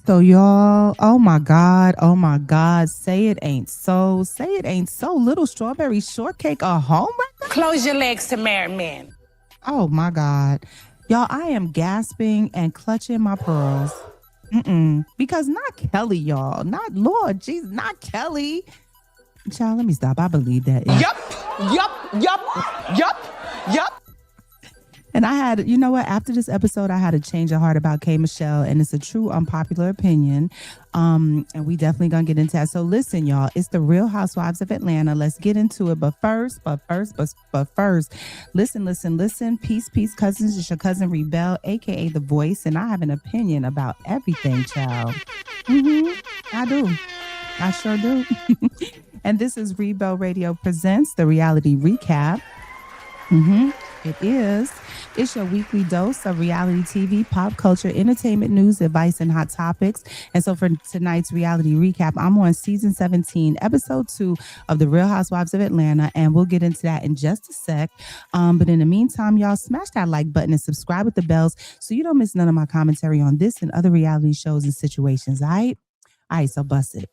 So y'all, oh my God, say it ain't so, say it ain't so. Little strawberry shortcake, a homewrecker. Close your legs to married men. Oh my God, y'all, I am gasping and clutching my pearls. Because not Kelly, y'all, not Lord Jesus, not Kelly. Child, let me stop. I believe that. Yup. And I had, you know what? After this episode, I had a change of heart about K Michelle, and it's a true unpopular opinion. And we definitely gonna get into that. So listen, y'all, it's the Real Housewives of Atlanta. Let's get into it. But first, listen. Peace, cousins. It's your cousin Reebell, aka The Voice, and I have an opinion about everything, child. I do. I sure do. And this is Reebell Radio Presents the Reality Recap. It is. It's your weekly dose of reality TV, pop culture, entertainment news, advice, and hot topics. And so for tonight's reality recap, I'm on season 17, episode 2 of The Real Housewives of Atlanta. And we'll get into that in just a sec. But in the meantime, y'all, smash that like button and subscribe with the bells so you don't miss none of my commentary on this and other reality shows and situations. All right? All right, so bust it.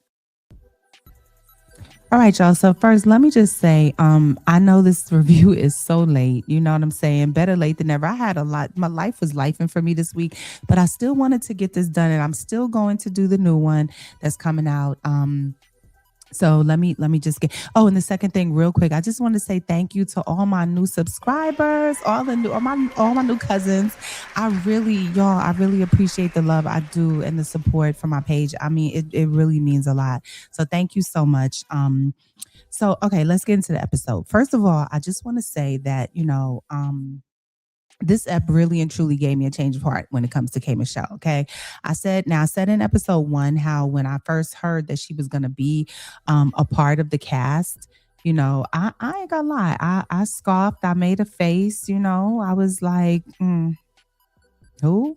All right, y'all. So first, let me just say, I know this review is so late. You know what I'm saying? Better late than never. I had a lot. My life was lifing for me this week, but I still wanted to get this done, and I'm still going to do the new one that's coming out. So let me just get. Oh, and the second thing, real quick, I just want to say thank you to all my new subscribers, all my new cousins. I really appreciate the love I do and the support for my page. I mean, it really means a lot. So thank you so much. So okay, let's get into the episode. First of all, I just want to say that this ep really and truly gave me a change of heart when it comes to K Michelle. Okay. I said in episode 1 how when I first heard that she was gonna be a part of the cast, I ain't gonna lie. I scoffed, I made a face, I was like, who?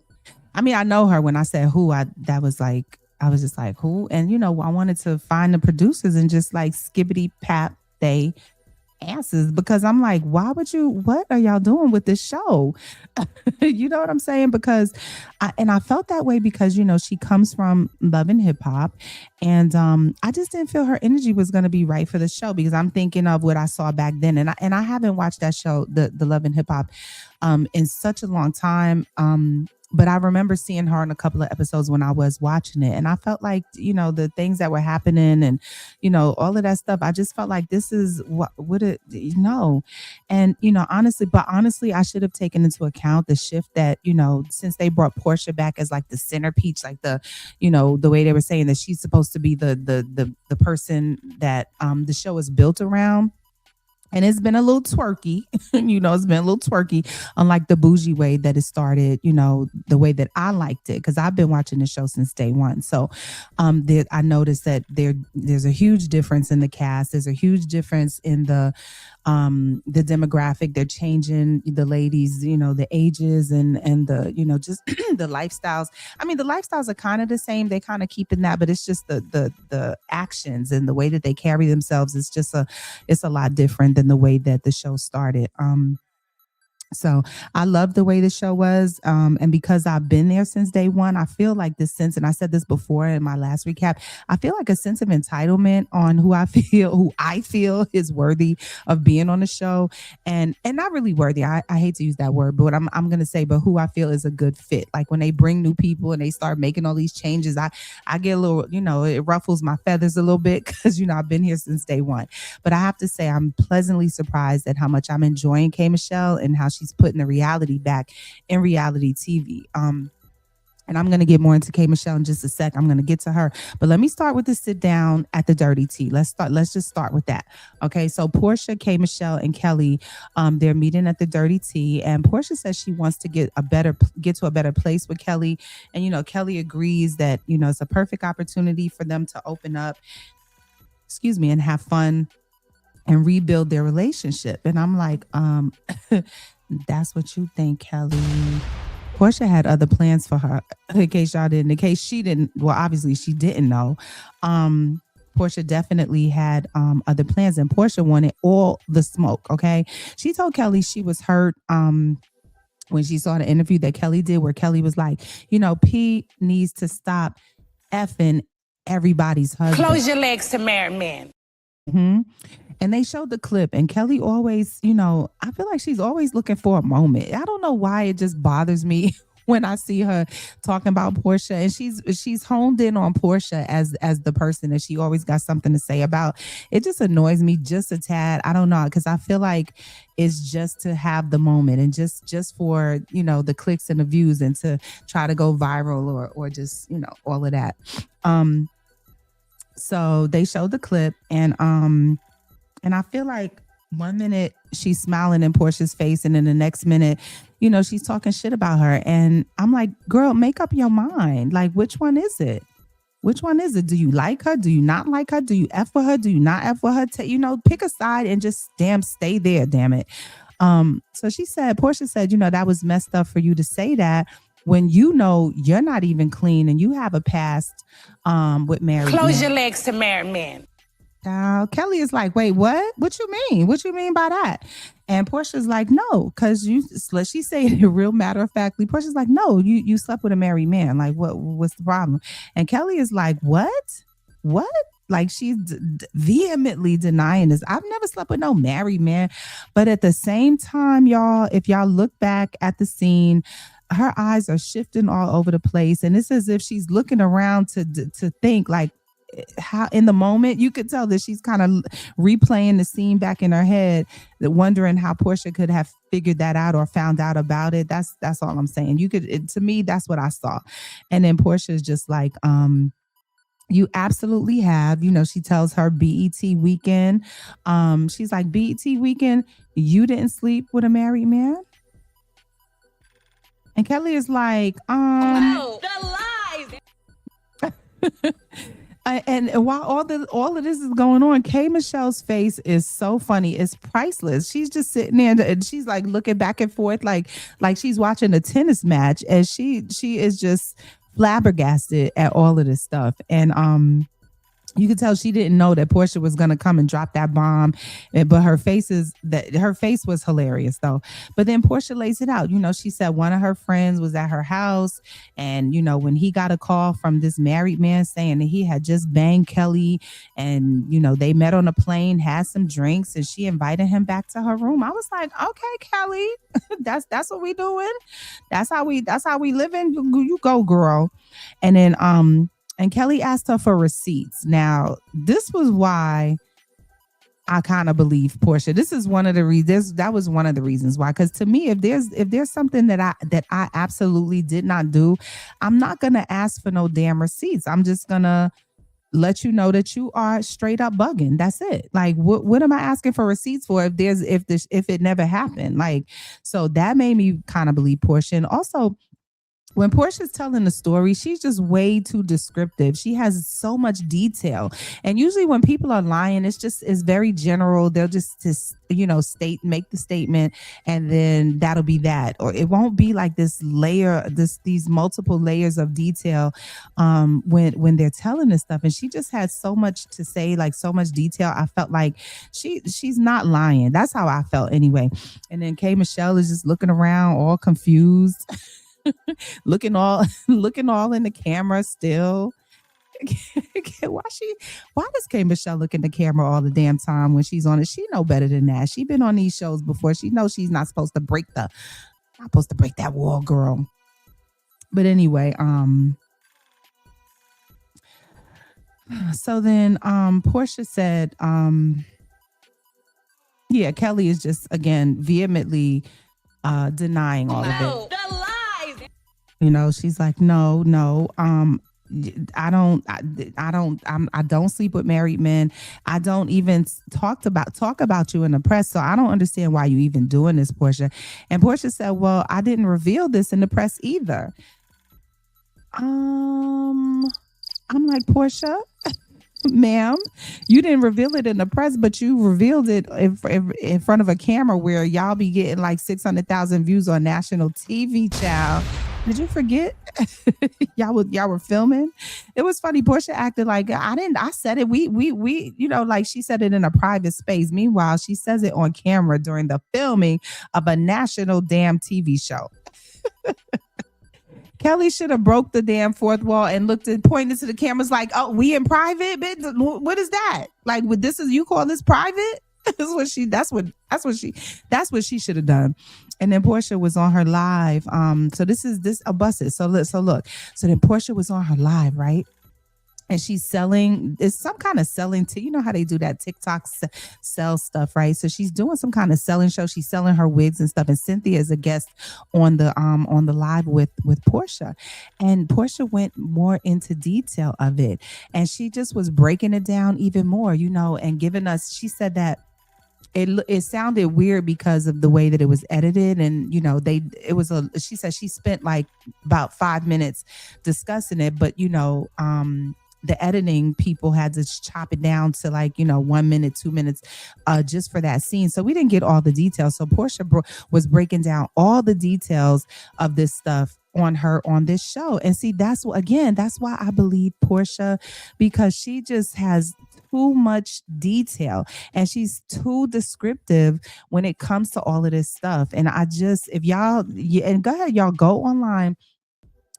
I mean, I know her. When I said who, I was just like, who? And I wanted to find the producers and just like skibbity pap they answers, because I'm like, what are y'all doing with this show? You know what I'm saying? Because I felt that way because, she comes from Love and Hip Hop. And I just didn't feel her energy was going to be right for the show, because I'm thinking of what I saw back then. And I haven't watched that show, the Love and Hip Hop, in such a long time. But I remember seeing her in a couple of episodes when I was watching it. And I felt like, the things that were happening and, all of that stuff, I just felt like this is what would it, And, honestly, I should have taken into account the shift that, since they brought Portia back as like the centerpiece, like the way they were saying that she's supposed to be the person that the show is built around. And it's been a little twerky, it's been a little twerky, unlike the bougie way that it started, the way that I liked it, because I've been watching the show since day one. So I noticed that there's a huge difference in the cast. There's a huge difference in the demographic. They're changing the ladies, the ages and the, just the lifestyles. I mean, the lifestyles are kind of the same. They kind of keeping that, but it's just the actions and the way that they carry themselves. It's a lot different than the way that the show started. So I love the way the show was. And because I've been there since day one, I feel like this sense, and I said this before in my last recap, I feel like a sense of entitlement on who I feel is worthy of being on the show. And not really worthy. I hate to use that word, but I'm going to say, but who I feel is a good fit. Like when they bring new people and they start making all these changes, I get a little, it ruffles my feathers a little bit because, I've been here since day one. But I have to say, I'm pleasantly surprised at how much I'm enjoying K Michelle and how she's putting the reality back in reality TV. And I'm going to get more into K Michelle in just a sec. I'm going to get to her. But let me start with the sit down at the Dirty Tea. Let's just start with that. Okay. So Portia, K Michelle, and Kelly, they're meeting at the Dirty Tea. And Portia says she wants to get to a better place with Kelly. And, Kelly agrees that, it's a perfect opportunity for them to open up, and have fun and rebuild their relationship. And I'm like, that's what you think, Kelly. Portia had other plans for her. In case she didn't, well, obviously she didn't know. Portia definitely had other plans, and Portia wanted all the smoke. Okay. She told Kelly she was hurt when she saw the interview that Kelly did, where Kelly was like, Pete needs to stop effing everybody's husband. Close your legs to married men. Mhm. And they showed the clip, and Kelly always, I feel like she's always looking for a moment. I don't know why it just bothers me when I see her talking about Portia, and she's honed in on Portia as the person that she always got something to say about. It just annoys me just a tad. I don't know, because I feel like it's just to have the moment and just for the clicks and the views and to try to go viral or just all of that. Um, so they showed the clip, and I feel like one minute she's smiling in Portia's face, and then the next minute, she's talking shit about her. And I'm like, girl, make up your mind. Like, which one is it? Which one is it? Do you like her? Do you not like her? Do you F with her? Do you not F with her? Pick a side and just stay there, damn it. So Portia said, that was messed up for you to say that when you're not even clean and you have a past with married Close men. your legs to married men. Kelly is like, wait, what? What you mean? What you mean by that? And Portia's like, no, because she said it real matter of factly. Portia's like, no, you slept with a married man. Like, what's the problem? And Kelly is like, what? What? Like, she's vehemently denying this. I've never slept with no married man. But at the same time, y'all, if y'all look back at the scene, her eyes are shifting all over the place. And it's as if she's looking around to think, like, how in the moment you could tell that she's kind of replaying the scene back in her head, wondering how Portia could have figured that out or found out about it. That's all I'm saying. To me, that's what I saw. And then Portia's just like, you absolutely have, she tells her BET weekend. She's like, BET weekend, you didn't sleep with a married man? And Kelly is like, Wow, the lies. And while all of this is going on, K Michelle's face is so funny. It's priceless. She's just sitting there and she's like looking back and forth like she's watching a tennis match, and she is just flabbergasted at all of this stuff. And you could tell she didn't know that Portia was going to come and drop that bomb. But her face was hilarious though. But then Portia lays it out. She said one of her friends was at her house, and when he got a call from this married man saying that he had just banged Kelly, and they met on a plane, had some drinks, and she invited him back to her room. I was like, okay, Kelly, that's what we doing. That's how we living. You go, girl. And then and Kelly asked her for receipts. Now, this was why I kind of believe Portia. This is one of the reasons. That was one of the reasons why. Because to me, if there's something that I absolutely did not do, I'm not gonna ask for no damn receipts. I'm just gonna let you know that you are straight up bugging. That's it. Like, what am I asking for receipts for if it never happened? Like, so that made me kind of believe Portia. And also, when Portia's telling the story, she's just way too descriptive. She has so much detail. And usually when people are lying, it's very general. They'll just make the statement, and then that'll be that. Or it won't be like these multiple layers of detail when they're telling this stuff. And she just had so much to say, like so much detail. I felt like she's not lying. That's how I felt anyway. And then K Michelle is just looking around all confused. looking all in the camera still. Why does K Michelle look in the camera all the damn time when she's on it? She know better than that. She been on these shows before. She knows she's not supposed to break that wall, girl. But anyway, so then Portia said, yeah, Kelly is just again vehemently denying all of it. She's like, no, I don't sleep with married men. I don't even talk about you in the press. So I don't understand why you even doing this, Portia. And Portia said, well, I didn't reveal this in the press either. I'm like, Portia, ma'am, you didn't reveal it in the press, but you revealed it in front of a camera where y'all be getting like 600,000 views on national TV, child. Did you forget? y'all were filming. It was funny. Portia acted like I said it. We like she said it in a private space. Meanwhile, she says it on camera during the filming of a national damn TV show. Kelly should have broke the damn fourth wall and looked at pointed to the cameras like, "Oh, we in private, bitch. What is that? Like, with this is you call this private?" That's what she should have done. And then Portia was on her live. So this a busted. So look. So then Portia was on her live, right? And she's selling, it's some kind of selling to, you know how they do that TikTok sell stuff, right? So she's doing some kind of selling show. She's selling her wigs and stuff. And Cynthia is a guest on the live with Portia. And Portia went more into detail of it. And she just was breaking it down even more, you know, and giving us, she said that it sounded weird because of the way that it was edited, and you know she said she spent like about 5 minutes discussing it, but you know the editing people had to chop it down to like 1 minute 2 minutes just for that scene, so we didn't get all the details. So Portia was breaking down all the details of this stuff on this show. And see, that's why I believe Portia, because she just has too much detail and she's too descriptive when it comes to all of this stuff. And I just, if y'all, yeah, and go ahead, y'all go online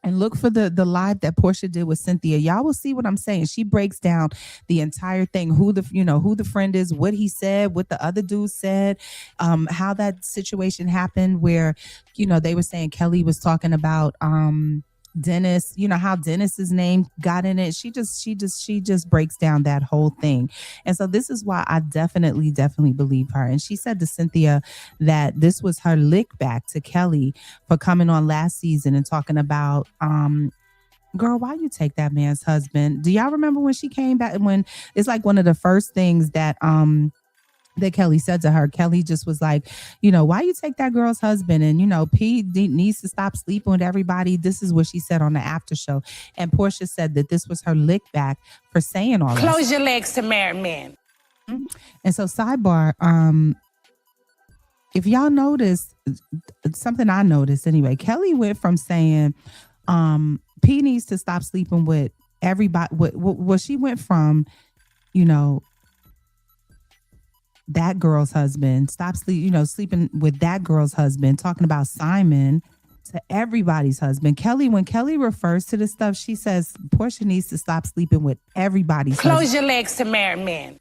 and look for the live that Portia did with Cynthia. Y'all will see what I'm saying. She breaks down the entire thing, who the friend is, what he said, what the other dude said, how that situation happened where, they were saying Kelly was talking about Dennis, how Dennis's name got in it. She just breaks down that whole thing. And so this is why I definitely believe her. And she said to Cynthia that this was her lick back to Kelly for coming on last season and talking about girl, why you take that man's husband? Do y'all remember when she came back, when it's like one of the first things that Kelly said to her? Kelly just was like, why you take that girl's husband? And, P needs to stop sleeping with everybody. This is what she said on the after show. And Portia said that this was her lick back for saying all that. Close your legs to married men. And so sidebar, if y'all notice, something I noticed anyway, Kelly went from saying P needs to stop sleeping with everybody. What she went from, that girl's husband, sleeping with that girl's husband, talking about Simon, to everybody's husband. When Kelly refers to this stuff, she says Portia needs to stop sleeping with everybody's husband. Close your legs to married men.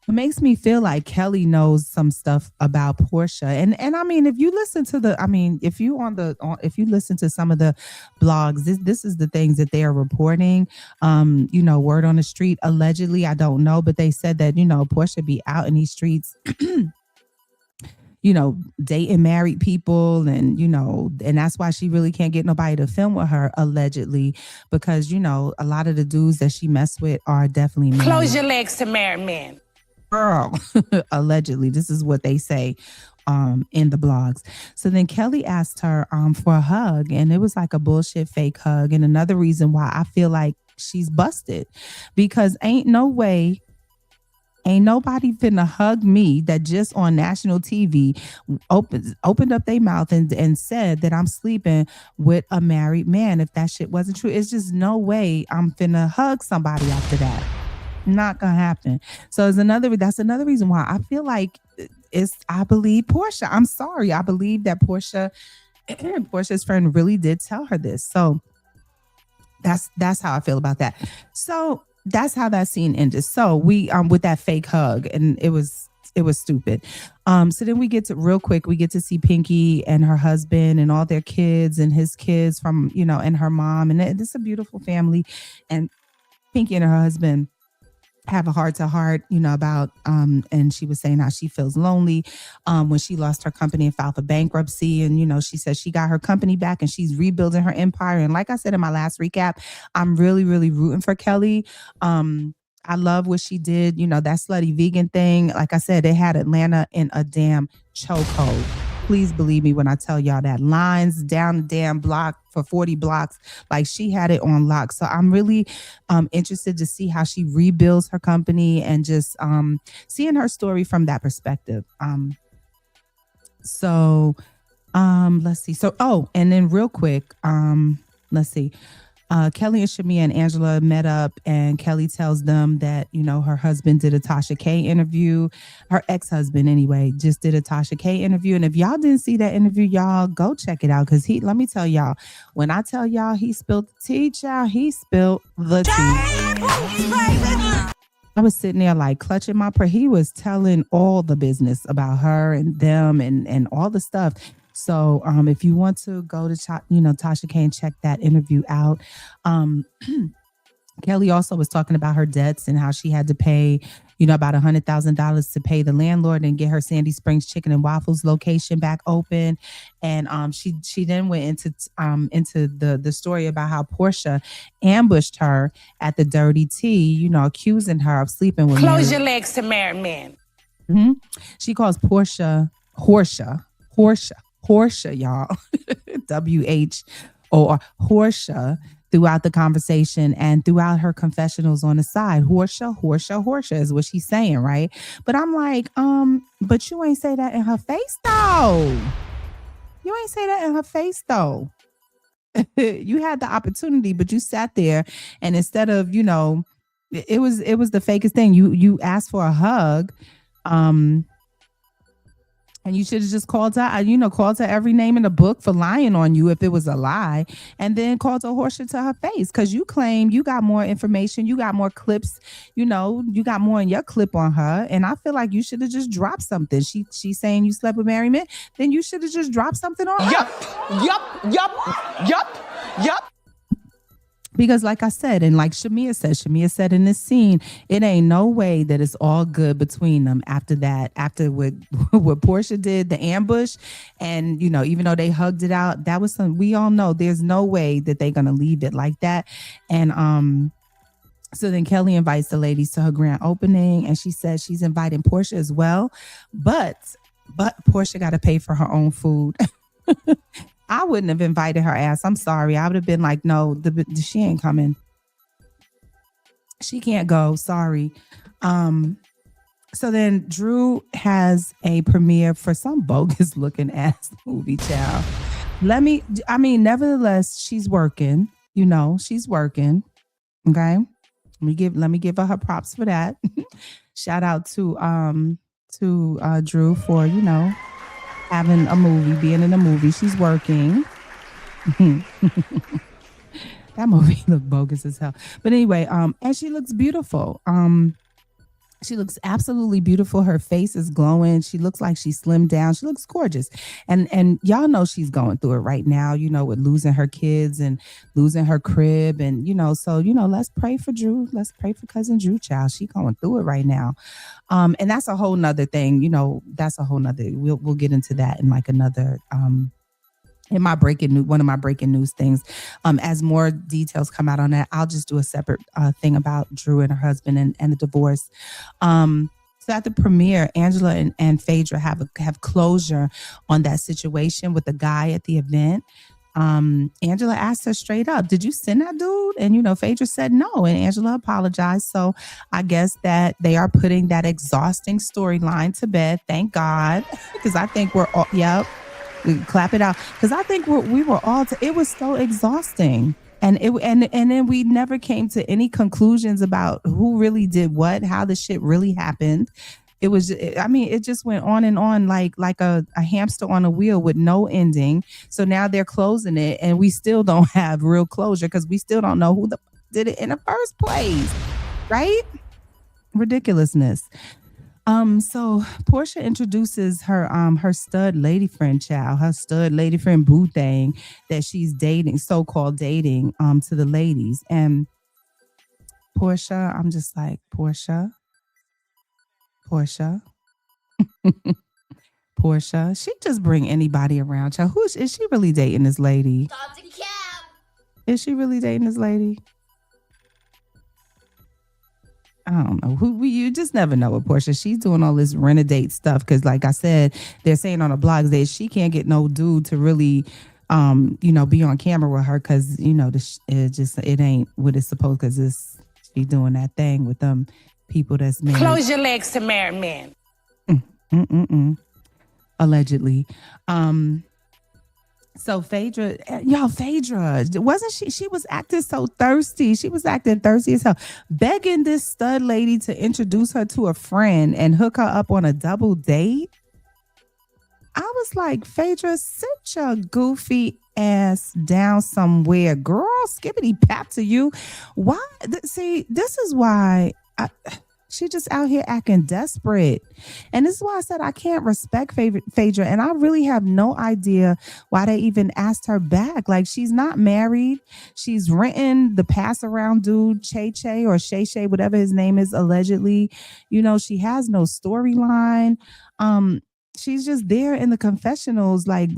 It makes me feel like Kelly knows some stuff about Portia. And I mean, if you listen to if you listen to some of the blogs, this is the things that they are reporting. Word on the street, allegedly, I don't know, but they said that, Portia be out in these streets, dating married people, and and that's why she really can't get nobody to film with her, allegedly, because a lot of the dudes that she messed with are definitely married. Close your legs to married men. Girl, allegedly, this is what they say in the blogs. So then Kelly asked her for a hug, and it was like a bullshit fake hug. And another reason why I feel like she's busted, because ain't nobody finna hug me that just on national TV opened up their mouth and said that I'm sleeping with a married man. If that shit wasn't true, it's just no way I'm finna hug somebody after that. Not gonna happen. So that's another reason why I feel like I believe Portia. I'm sorry. I believe that Portia's friend really did tell her this. So that's how I feel about that. So that's how that scene ended. So we with that fake hug, and it was stupid. So then we get to see Pinky and her husband and all their kids and his kids from, and her mom. And it's a beautiful family. And Pinky and her husband have a heart-to-heart, about and she was saying how she feels lonely when she lost her company and filed for bankruptcy. And she said she got her company back and she's rebuilding her empire. And like I said in my last recap, I'm really, really rooting for Kelly. I love what she did, that slutty vegan thing. Like I said, they had Atlanta in a damn chokehold. Please believe me when I tell y'all that. Lines down the damn block for 40 blocks. Like, she had it on lock. So I'm really interested to see how she rebuilds her company and just seeing her story from that perspective. Let's see. So, and then real quick, let's see. Kelly and Shamia and Angela met up, and Kelly tells them that, her husband did a Tasha K interview. Her ex-husband, anyway, just did a Tasha K interview. And if y'all didn't see that interview, y'all go check it out. Because let me tell y'all, when I tell y'all he spilled the tea, child, he spilled the tea. I was sitting there like clutching my pearl. He was telling all the business about her and them and all the stuff. So if you want to go to Tasha K and check that interview out. Kelly also was talking about her debts and how she had to pay, about $100,000 to pay the landlord and get her Sandy Springs Chicken and Waffles location back open. And she then went into the story about how Portia ambushed her at the Dirty Tea, accusing her of sleeping with Close your legs to married men. Mm-hmm. She calls Portia, y'all. WHOR, Portia, throughout the conversation and throughout her confessionals on the side. Horsha is what she's saying, right? But I'm like, but you ain't say that in her face though. You ain't say that in her face though. You had the opportunity, but you sat there, and instead of, it was the fakest thing. You asked for a hug. And you should have just called her every name in the book for lying on you if it was a lie, and then called her horseshit to her face because you claim you got more information, you got more clips, you got more in your clip on her, and I feel like you should have just dropped something. She's saying you slept with married men, then you should have just dropped something on her. Yup. Because like I said, and like Shamia said in this scene, it ain't no way that it's all good between them after that, after what Portia did, the ambush. And, even though they hugged it out, that was we all know there's no way that they're going to leave it like that. And, so then Kelly invites the ladies to her grand opening, and she says she's inviting Portia as well. But Portia got to pay for her own food. I wouldn't have invited her ass. I'm sorry. I would have been like, no, she ain't coming. She can't go. Sorry. So then Drew has a premiere for some bogus looking ass movie, child. Nevertheless, she's working. She's working. Okay. Let me give her props for that. Shout out to Drew for, having a movie, being in a movie. She's working. That movie looked bogus as hell. But anyway, and she looks beautiful. She looks absolutely beautiful. Her face is glowing. She looks like she slimmed down. She looks gorgeous. And y'all know she's going through it right now, with losing her kids and losing her crib. And, so, let's pray for Drew. Let's pray for cousin Drew, child. She going through it right now. And that's a whole nother thing, that's a whole nother, we'll get into that in like another, in my one of my breaking news things. As more details come out on that, I'll just do a separate thing about Drew and her husband and the divorce. So at the premiere, Angela and Phaedra have closure on that situation with the guy at the event. Angela asked her straight up, did you send that dude? And, Phaedra said no. And Angela apologized. So I guess that they are putting that exhausting storyline to bed. Thank God. Because I think we're all, clap it out. Because I think we were all, it was so exhausting. And then we never came to any conclusions about who really did what, how the shit really happened. It was, it just went on and on like a hamster on a wheel with no ending. So now they're closing it, and we still don't have real closure because we still don't know who did it in the first place, right? Ridiculousness. So Portia introduces her stud lady friend, her stud lady friend boo thing that she's dating, so-called dating, to the ladies. And Portia, I'm just like, Portia. Portia, she just bring anybody around. Child, is she really dating this lady? Is she really dating this lady? I don't know. You just never know with Portia. She's doing all this renegade stuff because, like I said, they're saying on the blogs that she can't get no dude to really, be on camera with her because it ain't what it's supposed. Because she doing that thing with them people that's married. Close your legs to married men. Allegedly. So Phaedra, y'all, Phaedra, wasn't she? She was acting so thirsty. She was acting thirsty as hell, begging this stud lady to introduce her to a friend and hook her up on a double date. I was like, Phaedra, sit your goofy ass down somewhere, girl. Skippity pap to you. Why? See, this is why she just out here acting desperate. And this is why I said I can't respect Phaedra. And I really have no idea why they even asked her back. Like, she's not married. She's renting the pass around dude, Che Che or Shay Shay, whatever his name is, allegedly. You know, she has no storyline. She's just there in the confessionals, like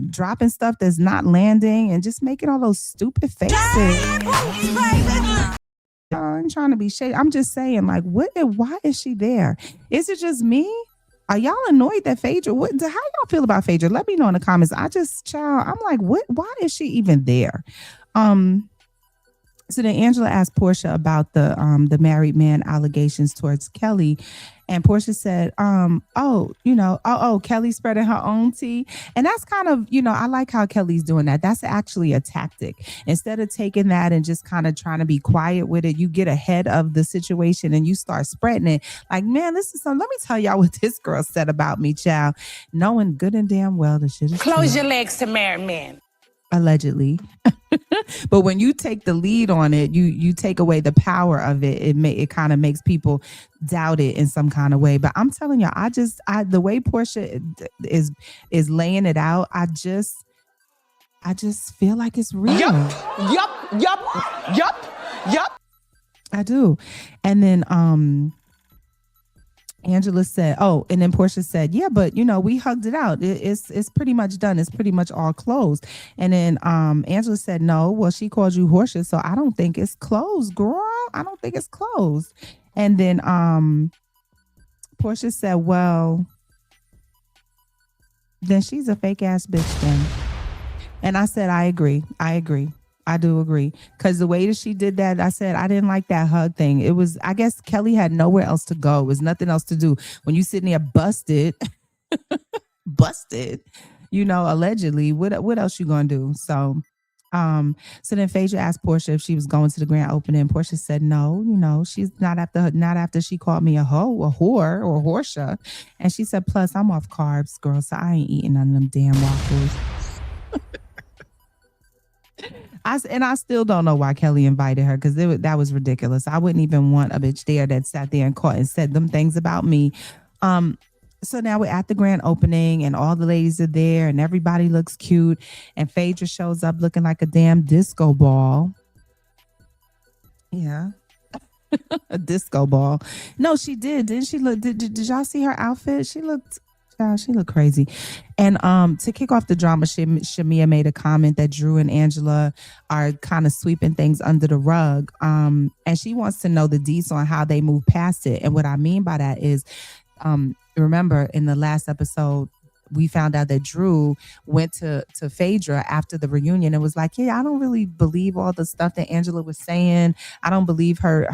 dropping stuff that's not landing and just making all those stupid faces. I'm trying to be shady. I'm just saying, like, what? Why is she there? Is it just me? Are y'all annoyed that Phaedra? How y'all feel about Phaedra? Let me know in the comments. I'm like, what? Why is she even there? Um, so then Angela asked Portia about the married man allegations towards Kelly. And Portia said, Kelly's spreading her own tea. And that's kind of, I like how Kelly's doing that. That's actually a tactic. Instead of taking that and just kind of trying to be quiet with it, you get ahead of the situation and you start spreading it. Like, man, let me tell y'all what this girl said about me, child. Knowing good and damn well the shit is Close true. your legs to married men. Allegedly. But when you take the lead on it, you take away the power of it. It kind of makes people doubt it in some kind of way. But I'm telling you, the way Portia is laying it out, I just feel like it's real. Yup. I do. And then Angela said, and then Portia said, yeah, but we hugged it out. It's pretty much done. It's pretty much all closed. And then Angela said, no, well, she called you horseshit, so I don't think it's closed, girl. I don't think it's closed. And then Portia said, well, then she's a fake ass bitch then. And I said, I agree. I do agree. Because the way that she did that, I said, I didn't like that hug thing. It was, I guess Kelly had nowhere else to go. It was nothing else to do. When you sitting there busted, allegedly, what else you gonna do? So then Phaedra asked Portia if she was going to the grand opening. Portia said no, she's not after she called me a hoe, a whore, or a horsea. And she said, plus I'm off carbs, girl, so I ain't eating none of them damn waffles. I still don't know why Kelly invited her, because that was ridiculous. I wouldn't even want a bitch there that sat there and caught and said them things about me. So now we're at the grand opening and all the ladies are there and everybody looks cute. And Phaedra shows up looking like a damn disco ball. Yeah. A disco ball. No, she did. Didn't she look? Did y'all see her outfit? She looked crazy. And to kick off the drama, Shamia made a comment that Drew and Angela are kind of sweeping things under the rug. And she wants to know the deets on how they move past it. And what I mean by that is, remember in the last episode, we found out that Drew went to Phaedra after the reunion and was like, yeah, I don't really believe all the stuff that Angela was saying. I don't believe her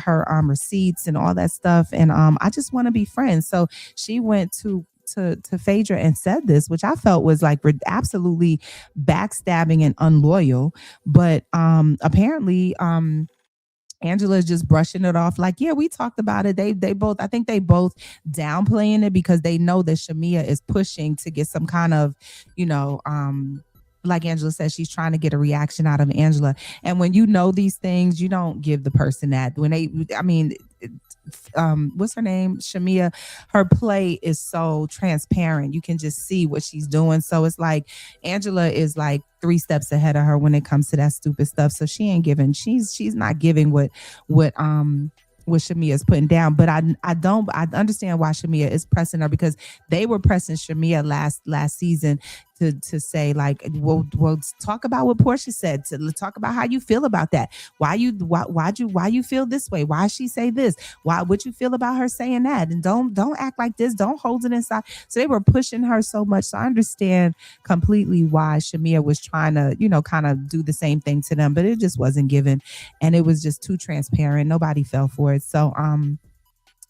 receipts and all that stuff. And I just want to be friends. So she went to Phaedra and said this, which I felt was like absolutely backstabbing and unloyal. But apparently Angela is just brushing it off like, yeah, we talked about it. They both, I think they both downplaying it because they know that Shamia is pushing to get some kind of, like Angela said, she's trying to get a reaction out of Angela. And when you know these things, you don't give the person that. What's her name? Shamia, her play is so transparent. You can just see what she's doing. So it's like Angela is like 3 steps ahead of her when it comes to that stupid stuff. So she ain't giving, she's not giving what Shamia is putting down. But I understand why Shamia is pressing her, because they were pressing Shamia last season to say like, we'll talk about what Portia said, to talk about how you feel about that. Why you feel this way? Why she say this? What you feel about her saying that? And don't act like this. Don't hold it inside. So they were pushing her so much. So I understand completely why Shamia was trying to, kind of do the same thing to them, but it just wasn't given. And it was just too transparent. Nobody fell for it. So,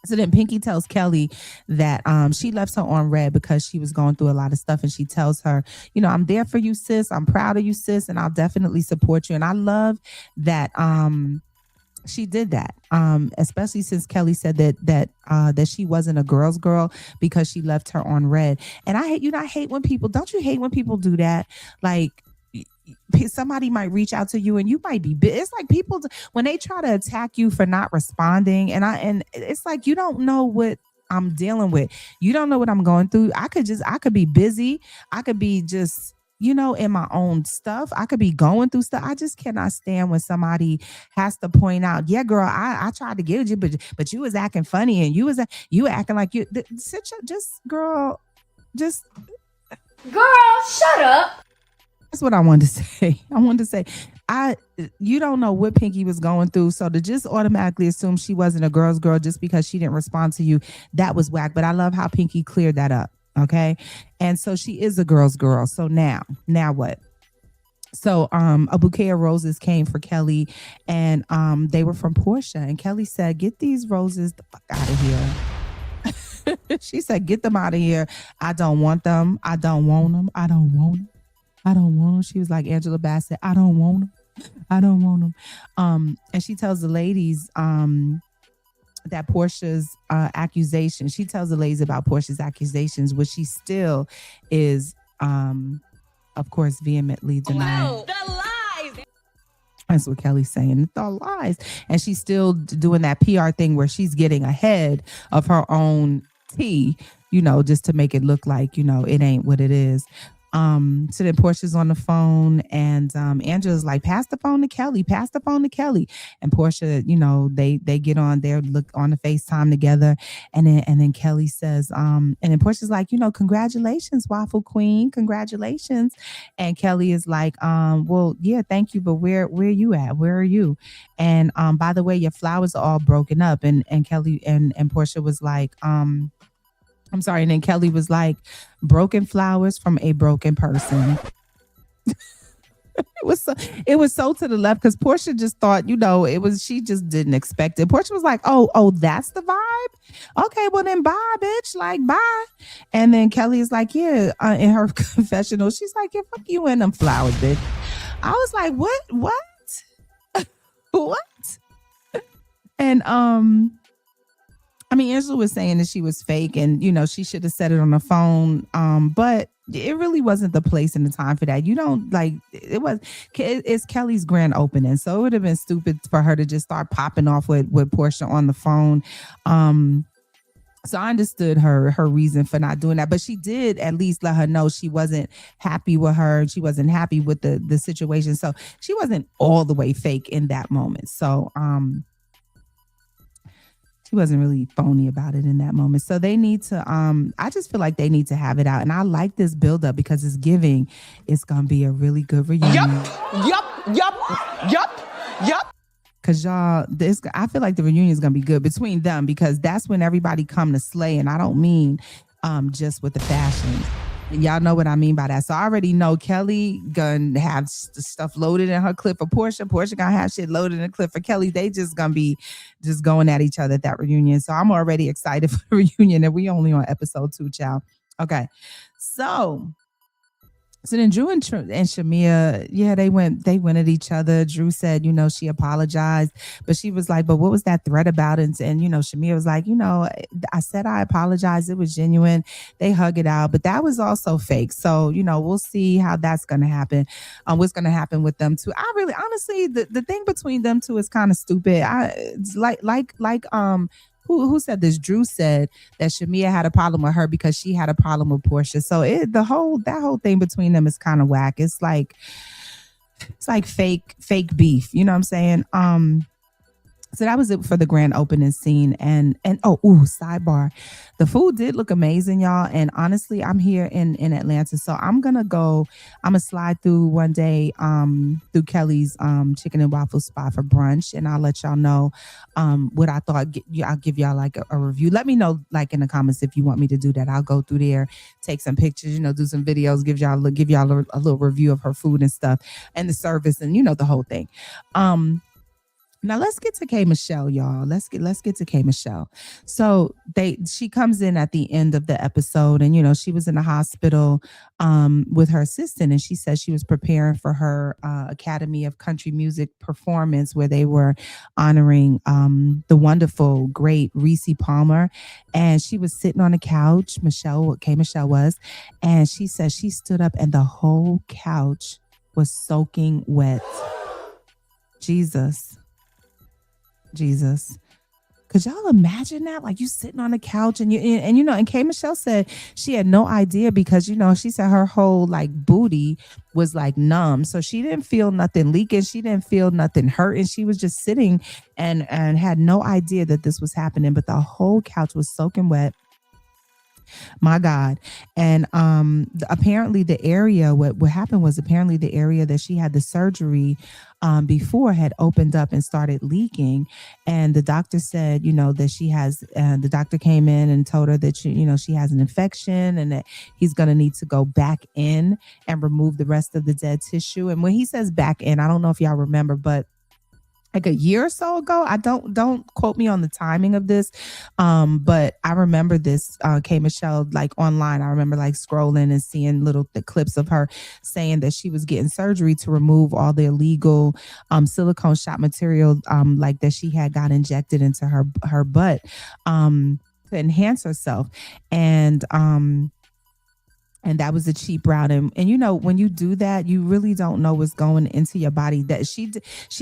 So then Pinky tells Kelly that she left her on red because she was going through a lot of stuff. And she tells her, I'm there for you, sis. I'm proud of you, sis. And I'll definitely support you. And I love that she did that, especially since Kelly said that she wasn't a girl's girl because she left her on red. And I hate, I hate when people, don't you hate when people do that? Like, somebody might reach out to you and you might be it's like people when they try to attack you for not responding, and it's like you don't know what I'm dealing with. You don't know what I'm going through. I could be busy. I could be just in my own stuff. I could be going through stuff. I just cannot stand when somebody has to point out, yeah, girl, I tried to get you, but you was acting funny and you were acting like just girl, just girl, shut up. That's what I wanted to say. I wanted to say, you don't know what Pinky was going through, so to just automatically assume she wasn't a girl's girl just because she didn't respond to you, that was whack. But I love how Pinky cleared that up. Okay, and so she is a girl's girl. So now what? So a bouquet of roses came for Kelly, and they were from Portia. And Kelly said, "Get these roses the fuck out of here." She said, "Get them out of here. I don't want them. I don't want them. I don't want them. I don't want them." She was like Angela Bassett. "I don't want them. I don't want them." And she tells the ladies that Portia's accusation. She tells the ladies about Portia's accusations, which she still is, of course, vehemently denying. No, the lies. That's what Kelly's saying. The lies, and she's still doing that PR thing where she's getting ahead of her own tea, just to make it look like it ain't what it is. So then Portia's on the phone, and Angela's like, pass the phone to Kelly, and Portia, they get on there, look on the FaceTime together, and then Kelly says, and then Portia's like, congratulations, Waffle Queen, congratulations, and Kelly is like, well, yeah, thank you, but where you at? Where are you? And by the way, your flowers are all broken up, and Kelly and Portia was like, I'm sorry. And then Kelly was like, broken flowers from a broken person. It was so to the left because Portia just thought, she just didn't expect it. Portia was like, oh, that's the vibe. Okay, well then bye, bitch. Like, bye. And then Kelly is like, yeah, in her confessional, she's like, yeah, fuck you and them flowers, bitch. I was like, what? What? And Angela was saying that she was fake and, she should have said it on the phone. But it really wasn't the place and the time for that. You don't it's Kelly's grand opening. So it would have been stupid for her to just start popping off with Portia on the phone. So I understood her reason for not doing that, but she did at least let her know she wasn't happy with her. She wasn't happy with the situation. So she wasn't all the way fake in that moment. So, she wasn't really phony about it in that moment. So they need to, I just feel like they need to have it out. And I like this buildup because it's giving, it's going to be a really good reunion. Yup. Because y'all, I feel like the reunion is going to be good between them because that's when everybody come to slay. And I don't mean just with the fashion. And y'all know what I mean by that. So I already know Kelly gonna have stuff loaded in her clip for Portia. Portia gonna have shit loaded in the clip for Kelly. They just gonna be just going at each other at that reunion. So I'm already excited for the reunion. And we only on episode 2, child. Okay. So then Drew and Shamia, yeah, they went at each other. Drew said, she apologized, but she was like, but what was that threat about? And Shamia was like, I said I apologized. It was genuine. They hug it out, but that was also fake. So, we'll see how that's going to happen. What's going to happen with them too. I really, honestly, the thing between them two is kind of stupid. It's like who said this? Drew said that Shamia had a problem with her because she had a problem with Portia. So that whole thing between them is kind of whack. It's like fake beef. You know what I'm saying? So that was it for the grand opening scene. And sidebar. The food did look amazing, y'all. And honestly, I'm here in Atlanta. So I'm gonna slide through one day through Kelly's chicken and waffle spot for brunch. And I'll let y'all know what I thought. I'll give y'all like a review. Let me know like in the comments if you want me to do that. I'll go through there, take some pictures, do some videos, give y'all a little review of her food and stuff and the service and the whole thing. Now let's get to K Michelle, y'all. Let's get to K Michelle. So she comes in at the end of the episode, and she was in the hospital with her assistant, and she said she was preparing for her Academy of Country Music performance where they were honoring the wonderful, great Reese Palmer, and she was sitting on the couch. K Michelle was, and she said she stood up, and the whole couch was soaking wet. Jesus. Jesus. Could y'all imagine that? Like you sitting on the couch and K Michelle said she had no idea because she said her whole like booty was like numb. So she didn't feel nothing leaking. She didn't feel nothing hurting. She was just sitting and had no idea that this was happening. But the whole couch was soaking wet. My God. And apparently the area, what happened was apparently the area that she had the surgery before had opened up and started leaking. And the doctor said, that she has, the doctor came in and told her that, she has an infection and that he's going to need to go back in and remove the rest of the dead tissue. And when he says back in, I don't know if y'all remember, but like a year or so ago. I don't quote me on the timing of this. But I remember this K Michelle like online. I remember like scrolling and seeing the clips of her saying that she was getting surgery to remove all the illegal silicone shot material like that she had got injected into her butt to enhance herself. And that was a cheap route. And when you do that, you really don't know what's going into your body. That she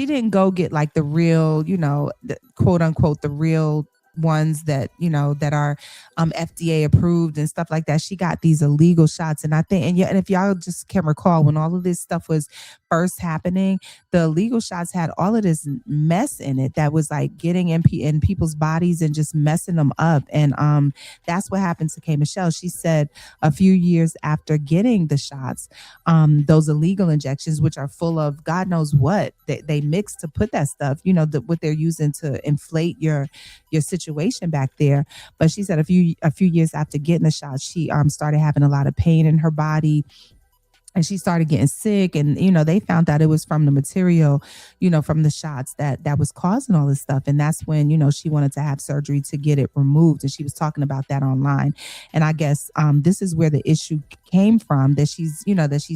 didn't go get like the real, the, quote unquote, the real ones that that are FDA approved and stuff like that. She got these illegal shots, and I think and if y'all just can recall when all of this stuff was first happening, the illegal shots had all of this mess in it that was like getting in people's bodies and just messing them up. And that's what happened to K Michelle. She said a few years after getting the shots, those illegal injections, which are full of God knows what they mix to put that stuff, what they're using to inflate your situation back there. But she said a few years after getting the shot, she started having a lot of pain in her body. And she started getting sick, and they found out it was from the material, from the shots that was causing all this stuff. And that's when she wanted to have surgery to get it removed. And she was talking about that online. And I guess this is where the issue came from that she's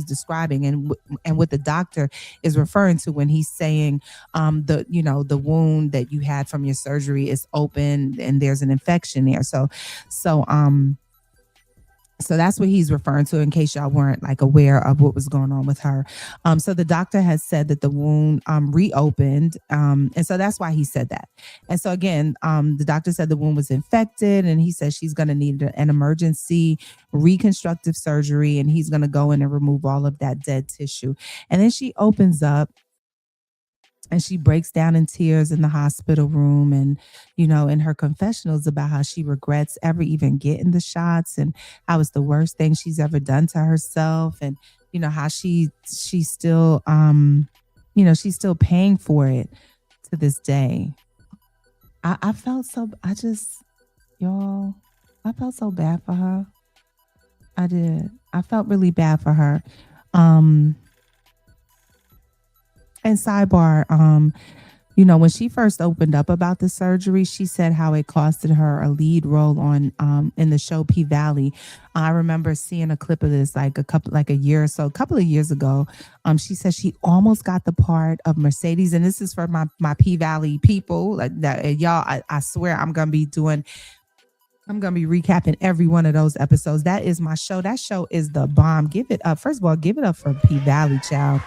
describing, and what the doctor is referring to when he's saying the wound that you had from your surgery is open and there's an infection there. So that's what he's referring to in case y'all weren't like aware of what was going on with her. So the doctor has said that the wound reopened. And so that's why he said that. And so again, the doctor said the wound was infected, and he says she's going to need an emergency reconstructive surgery, and he's going to go in and remove all of that dead tissue. And then she opens up and she breaks down in tears in the hospital room, and in her confessionals about how she regrets ever even getting the shots and how it's the worst thing she's ever done to herself, and how she's still she's still paying for it to this day. I felt so bad for her. I did. I felt really bad for her. And sidebar, when she first opened up about the surgery, she said how it costed her a lead role on in the show P Valley. I remember seeing a clip of this a couple of years ago. She said she almost got the part of Mercedes, and this is for my P Valley people. Like that, y'all, I swear I'm gonna be recapping every one of those episodes. That is my show. That show is the bomb. Give it up. First of all, give it up for P Valley, child.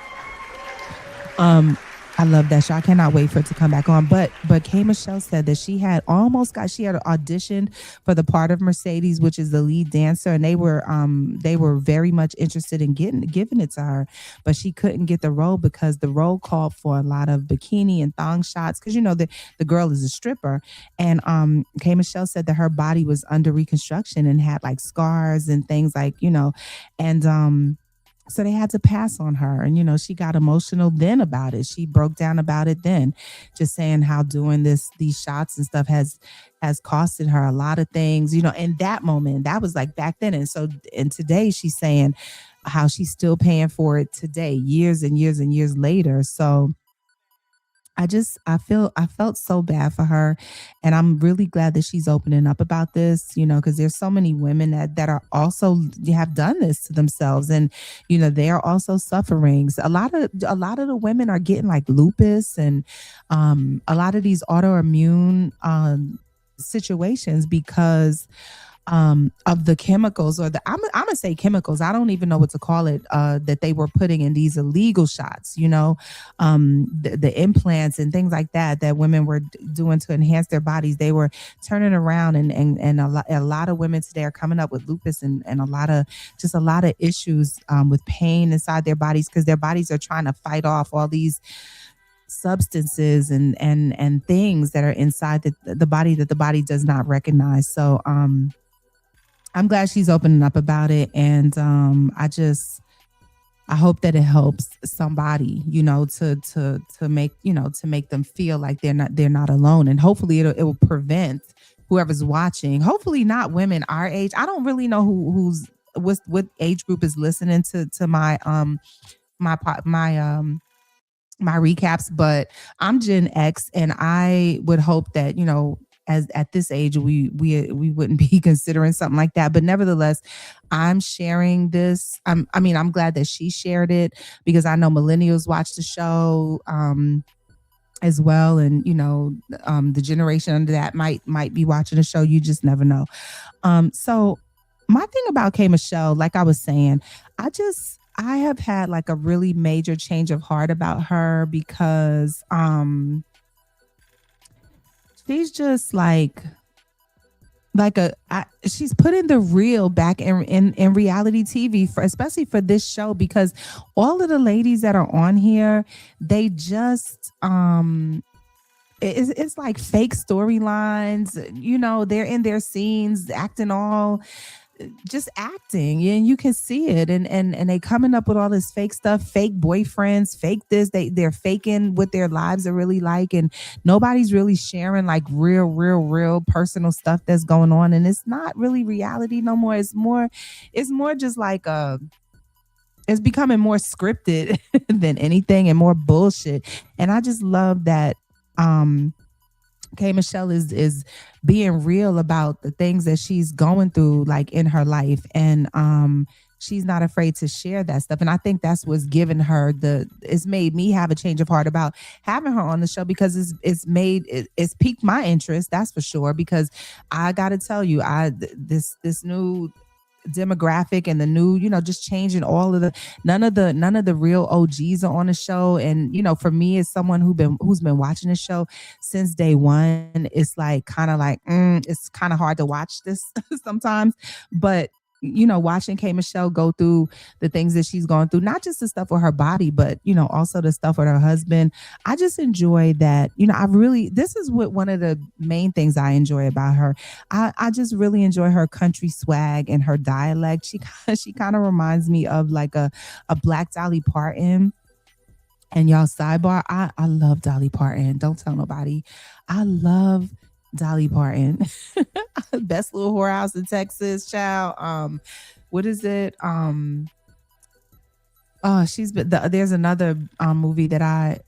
I love that show. I cannot wait for it to come back on. But K Michelle said that she had auditioned for the part of Mercedes, which is the lead dancer, and they were very much interested in giving it to her, but she couldn't get the role because the role called for a lot of bikini and thong shots because the girl is a stripper. And K Michelle said that her body was under reconstruction and had like scars and things and so they had to pass on her. And, she got emotional then about it. She broke down about it then, just saying how doing these shots and stuff has costed her a lot of things, in that moment. That was like back then. And today she's saying how she's still paying for it today, years and years and years later. So I felt so bad for her, and I'm really glad that she's opening up about this, because there's so many women that are also have done this to themselves, and they are also suffering. So a lot of the women are getting like lupus and a lot of these autoimmune situations because of the chemicals or I'm gonna say chemicals. I don't even know what to call it. That they were putting in these illegal shots. The implants and things like that women were doing to enhance their bodies. They were turning around, and a lot of women today are coming up with lupus and a lot of issues with pain inside their bodies because their bodies are trying to fight off all these substances and things that are inside the body that the body does not recognize. So I'm glad she's opening up about it, and I hope that it helps somebody, to make them feel like they're not alone, and hopefully it will prevent whoever's watching. Hopefully not women our age. I don't really know what age group is listening to my recaps, but I'm Gen X, and I would hope that as at this age we wouldn't be considering something like that. But nevertheless, I'm sharing this. I'm glad that she shared it because I know millennials watch the show. As well, and the generation under that might be watching the show. You just never know. So my thing about K Michelle, like I was saying, I have had like a really major change of heart about her because she's just she's putting the real back in reality TV for especially for this show, because all of the ladies that are on here, they just it's like fake storylines. They're in their scenes acting all just acting, and you can see it, and they coming up with all this fake stuff, fake boyfriends, fake this. They're faking what their lives are really like, and nobody's really sharing like real personal stuff that's going on, and it's not really reality no more. It's more just like it's becoming more scripted than anything, and more bullshit. And I just love that K Michelle is being real about the things that she's going through like in her life, and she's not afraid to share that stuff. And I think that's what's given her it's made me have a change of heart about having her on the show, because it's piqued my interest, that's for sure. Because I got to tell you, this new demographic and the new, just changing all of the none of the real OGs are on the show. And for me, as someone who's been watching the show since day one, it's like kind of like it's kind of hard to watch this sometimes. But watching K Michelle go through the things that she's going through, not just the stuff with her body, but also the stuff with her husband. I just enjoy that. This is what one of the main things I enjoy about her. I just really enjoy her country swag and her dialect. She kind of reminds me of like a Black Dolly Parton. And y'all, sidebar, I love Dolly Parton. Don't tell nobody. I love Dolly Parton. Best little whorehouse in Texas, child. What is it? There's another movie that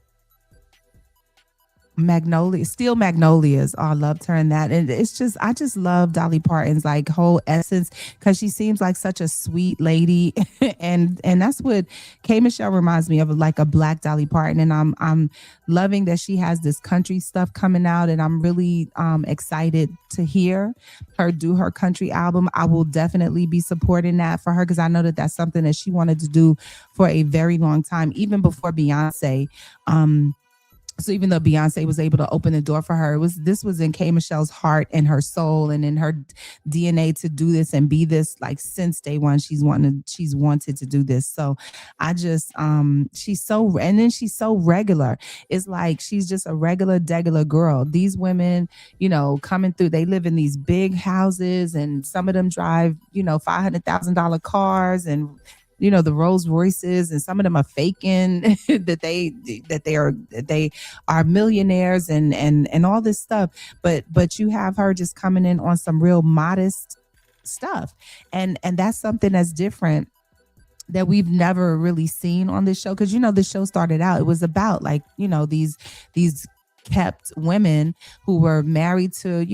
Steel Magnolias. Oh, I loved her in that. And I just love Dolly Parton's like whole essence, because she seems like such a sweet lady. and that's what K Michelle reminds me of, like a Black Dolly Parton. And I'm loving that she has this country stuff coming out, and I'm really excited to hear her do her country album. I will definitely be supporting that for her, because I know that that's something that she wanted to do for a very long time, even before Beyonce. So even though Beyonce was able to open the door for her, this was in K Michelle's heart and her soul and in her DNA to do this and be this, like since day one. She's wanted to do this. So I just she's so regular. It's like she's just a regular degular girl. These women, coming through, they live in these big houses, and some of them drive, $500,000 cars, and the Rolls Royces, and some of them are faking that they are millionaires and all this stuff. But you have her just coming in on some real modest stuff, and that's something that's different that we've never really seen on this show. Because the show started out, it was about like these kept women who were married to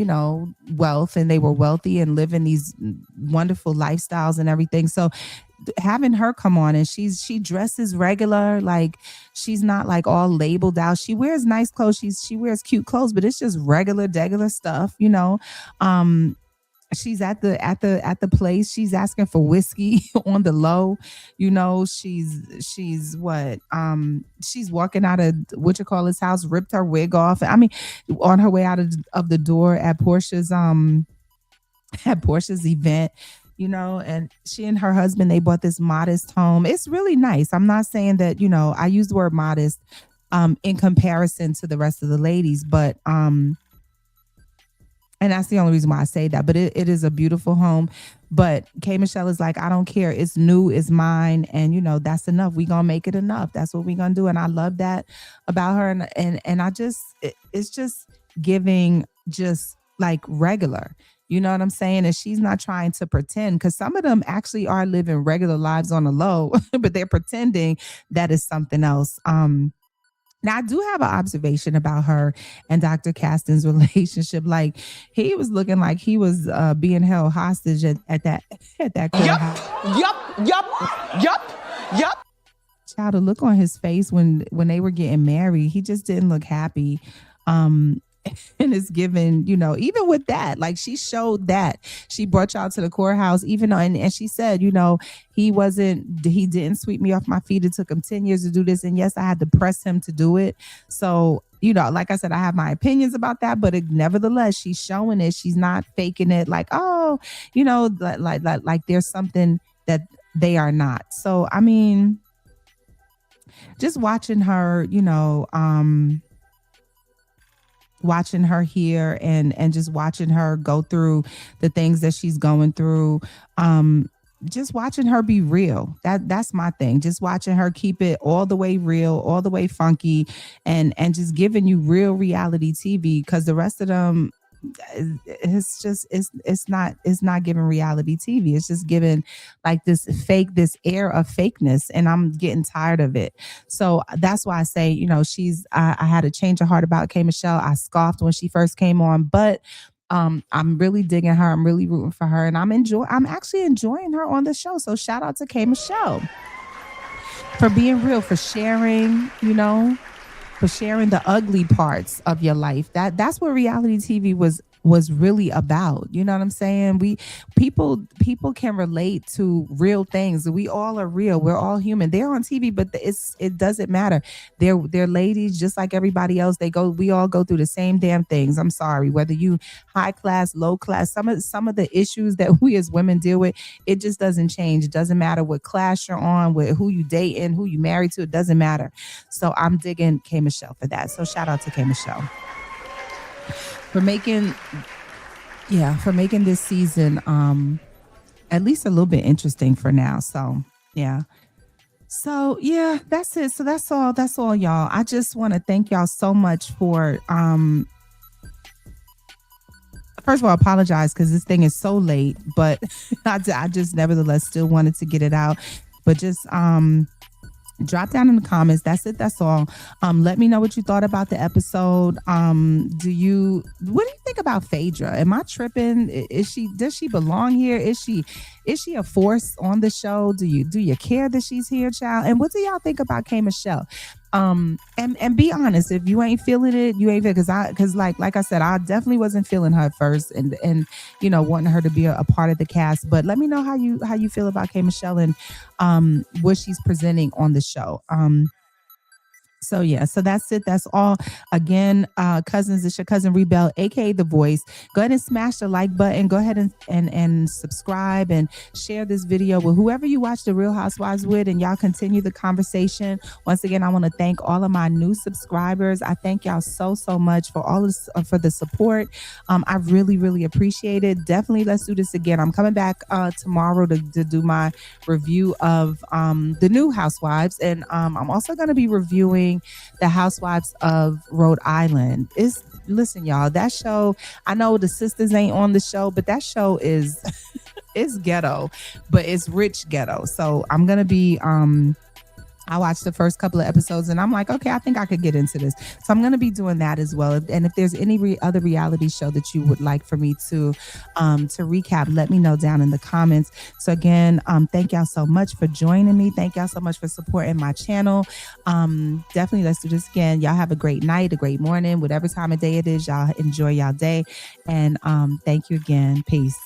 wealth, and they were wealthy and living these wonderful lifestyles and everything. So having her come on, and she dresses regular, like she's not like all labeled out. She wears nice clothes, she wears cute clothes, but it's just regular stuff. um she's at the place, she's asking for whiskey on the low. She's what she's walking out of what you call his house, ripped her wig off, I mean, on her way out of the door at Portia's event. And she and her husband, they bought this modest home. It's really nice. I'm not saying that, I use the word modest in comparison to the rest of the ladies, but and that's the only reason why I say that. But it is a beautiful home. But K Michelle is like, I don't care. It's new, it's mine. And that's enough. We gonna make it enough. That's what we gonna do. And I love that about her. And I just it's just giving just like regular. You know what I'm saying? And she's not trying to pretend, because some of them actually are living regular lives on the low, but they're pretending that is something else. Now, I do have an observation about her and Dr. Caston's relationship. Like, he was looking like he was being held hostage at that courthouse. Yup. Child, the look on his face when they were getting married, he just didn't look happy. And it's given, even with that, like she showed that she brought y'all to the courthouse, even though, and she said, he didn't sweep me off my feet. It took him 10 years to do this. And yes, I had to press him to do it. So, like I said, I have my opinions about that, but nevertheless, she's showing it. She's not faking it like, oh, like there's something that they are not. So, I mean, just watching her, watching her here and just watching her go through the things that she's going through, just watching her be real. That's my thing. Just watching her keep it all the way real, all the way funky, and just giving you real reality TV, because the rest of them, it's not giving reality TV. It's just giving like this air of fakeness, and I'm getting tired of it. So that's why I say, I had a change of heart about K Michelle. I scoffed when she first came on, but I'm really digging her. I'm really rooting for her, and I'm actually enjoying her on the show. So shout out to K Michelle for being real, for sharing, for sharing the ugly parts of your life. That's what reality TV was really about. You know what I'm saying? People can relate to real things. We all are real. We're all human. They're on TV, but it doesn't matter. They're ladies just like everybody else. We all go through the same damn things. I'm sorry, whether you high class, low class, some of the issues that we as women deal with, it just doesn't change. It doesn't matter what class you're on, with who you dating, who you married to. It doesn't matter. So I'm digging K Michelle for that. So shout out to K Michelle for making this season at least a little bit interesting for now. So yeah, that's it. So that's all y'all. I just want to thank y'all so much for first of all, apologize because this thing is so late, but I just nevertheless still wanted to get it out. But just drop down in the comments. That's it. That's all. Let me know what you thought about the episode. What do you think about Phaedra? Am I tripping? Does she belong here? Is she a force on the show? Do you care that she's here, child? And what do y'all think about K Michelle? And be honest, if you ain't feeling it, you ain't feeling, because like I said, I definitely wasn't feeling her at first, and wanting her to be a part of the cast. But let me know how you feel about K Michelle and what she's presenting on the show. So yeah, so that's it. That's all. Again, cousins, it's your cousin Reebell, aka The Voice. Go ahead and smash the like button. Go ahead and subscribe and share this video with whoever you watch The Real Housewives with, and y'all continue the conversation. Once again, I want to thank all of my new subscribers. I thank y'all so much for all this, for the support. I really appreciate it. Definitely, let's do this again. I'm coming back tomorrow to do my review of the new Housewives, and I'm also going to be reviewing the Housewives of Rhode Island. Listen, y'all, that show, I know the sisters ain't on the show, but that show is it's ghetto, but it's rich ghetto. So I'm gonna be I watched the first couple of episodes and I'm like, okay, I think I could get into this. So I'm going to be doing that as well. And if there's any other reality show that you would like for me to recap, let me know down in the comments. So again, thank y'all so much for joining me. Thank y'all so much for supporting my channel. Definitely let's do this again. Y'all have a great night, a great morning, whatever time of day it is. Y'all enjoy y'all day. And thank you again. Peace.